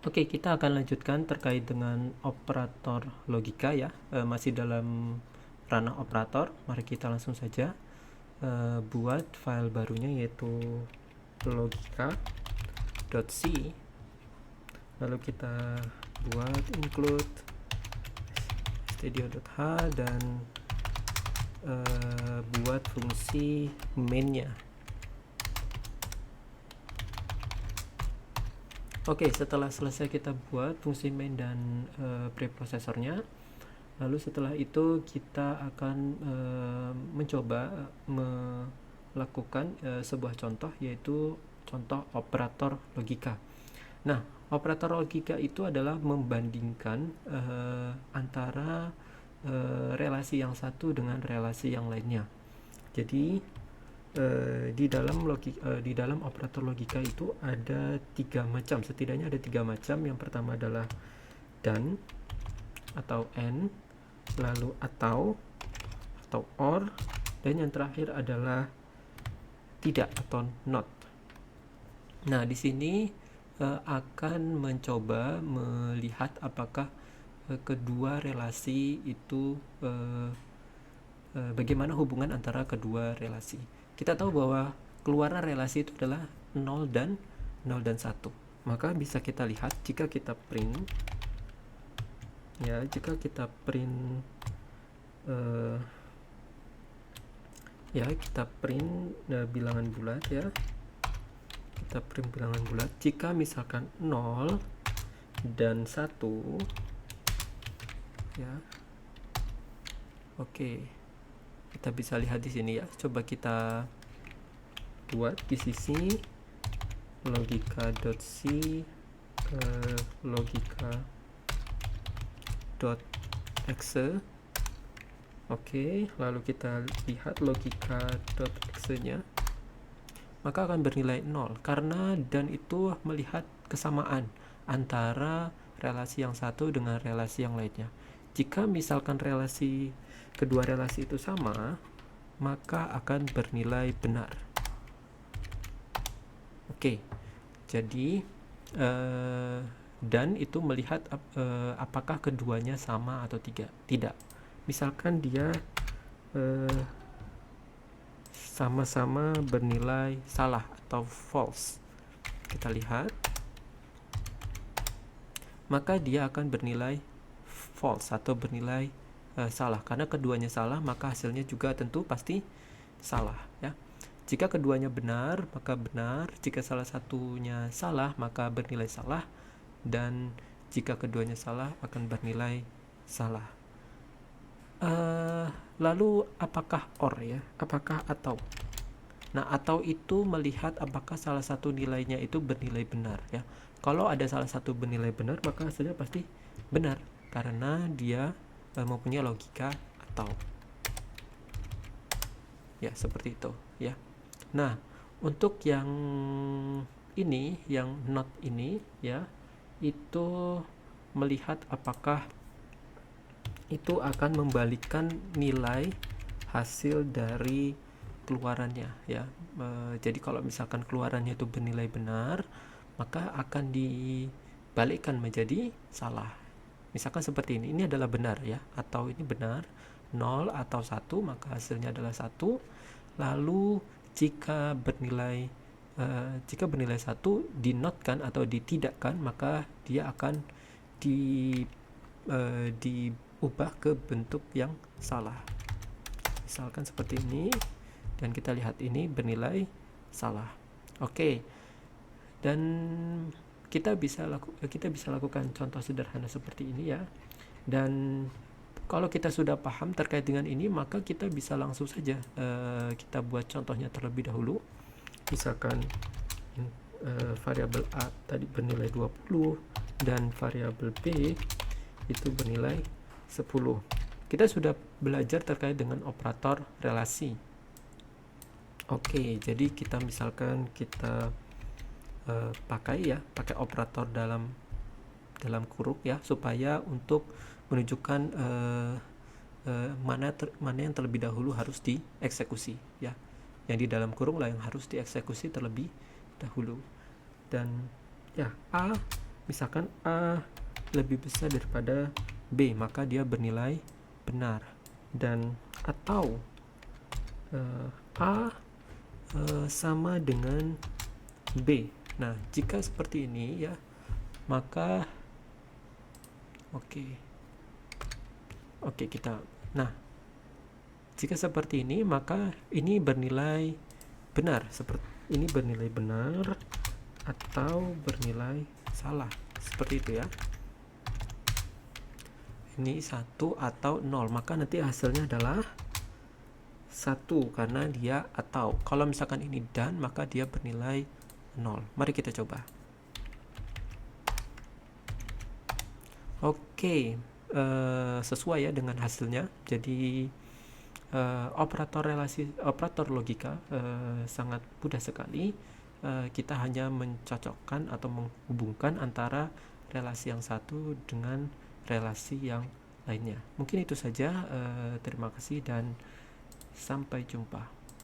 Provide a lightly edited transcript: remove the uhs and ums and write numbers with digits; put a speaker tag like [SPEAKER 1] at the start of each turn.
[SPEAKER 1] Oke, kita akan lanjutkan terkait dengan operator logika ya. Masih dalam ranah operator. Mari kita langsung saja buat file barunya, yaitu logika.c. Lalu kita buat include stdio.h dan buat fungsi mainnya. Oke, setelah selesai kita buat fungsi main dan preprosesornya, lalu setelah itu kita akan mencoba melakukan sebuah contoh, yaitu contoh operator logika. Nah, operator logika itu adalah membandingkan antara relasi yang satu dengan relasi yang lainnya. Jadi di dalam operator logika itu ada tiga macam, setidaknya ada tiga macam. Yang pertama adalah dan atau and, lalu atau or, dan yang terakhir adalah tidak atau not. Nah, di sini akan mencoba melihat apakah kedua relasi itu bagaimana hubungan antara kedua relasi. Kita tahu bahwa keluaran relasi itu adalah 0 dan 1. Maka bisa kita lihat jika kita print bilangan bulat ya. Kita print bilangan bulat. Jika misalkan 0 dan 1 ya. Oke. Kita bisa lihat di sini ya. Coba kita buat di sisi logika.c logika.exe. Oke, lalu kita lihat logika.exe nya, maka akan bernilai 0 karena dan itu melihat kesamaan antara relasi yang satu dengan relasi yang lainnya. Jika misalkan kedua relasi itu sama, maka akan bernilai benar. Oke, jadi dan itu melihat apakah keduanya sama atau tidak. Misalkan dia sama-sama bernilai salah atau false, kita lihat, maka dia akan bernilai false atau bernilai salah. Karena keduanya salah, maka hasilnya juga tentu pasti salah ya. Jika keduanya benar, maka benar. Jika salah satunya salah, maka bernilai salah. Dan jika keduanya salah, akan bernilai salah. Lalu apakah or ya? Apakah atau? Nah, atau itu melihat apakah salah satu nilainya itu bernilai benar ya. Kalau ada salah satu bernilai benar, maka hasilnya pasti benar karena dia mempunyai logika atau. Ya, seperti itu ya. Nah, untuk yang ini, yang not ini ya, itu melihat apakah itu akan membalikkan nilai hasil dari keluarannya ya. Jadi kalau misalkan keluarannya itu bernilai benar, maka akan dibalikkan menjadi salah. Misalkan seperti ini adalah benar ya, atau ini benar, 0 atau 1, maka hasilnya adalah 1. Lalu jika bernilai 1 dinotkan atau ditidakkan, maka dia akan diubah ke bentuk yang salah. Misalkan seperti ini, dan kita lihat ini bernilai salah. Oke. Dan kita bisa lakukan contoh sederhana seperti ini ya. Dan kalau kita sudah paham terkait dengan ini, maka kita bisa langsung saja kita buat contohnya terlebih dahulu. Misalkan variabel A tadi bernilai 20 dan variabel B itu bernilai 10. Kita sudah belajar terkait dengan operator relasi. Oke, jadi kita misalkan kita pakai operator dalam kurung ya, supaya untuk menunjukkan mana yang terlebih dahulu harus dieksekusi ya. Yang di dalam kurung lah yang harus dieksekusi terlebih dahulu. Dan ya, A Misalkan A lebih besar daripada B, maka dia bernilai benar. Dan atau A sama dengan B. Nah, jika seperti ini ya, maka oke, kita. Nah, jika seperti ini, maka ini bernilai benar. Seperti ini bernilai benar atau bernilai salah. Seperti itu ya. Ini 1 atau 0, maka nanti hasilnya adalah 1 karena dia atau. Kalau misalkan ini dan, maka dia bernilai 0. Mari kita coba. Oke, sesuai ya dengan hasilnya. Jadi operator logika sangat mudah sekali. Kita hanya mencocokkan atau menghubungkan antara relasi yang satu dengan relasi yang lainnya. Mungkin itu saja. Terima kasih dan sampai jumpa.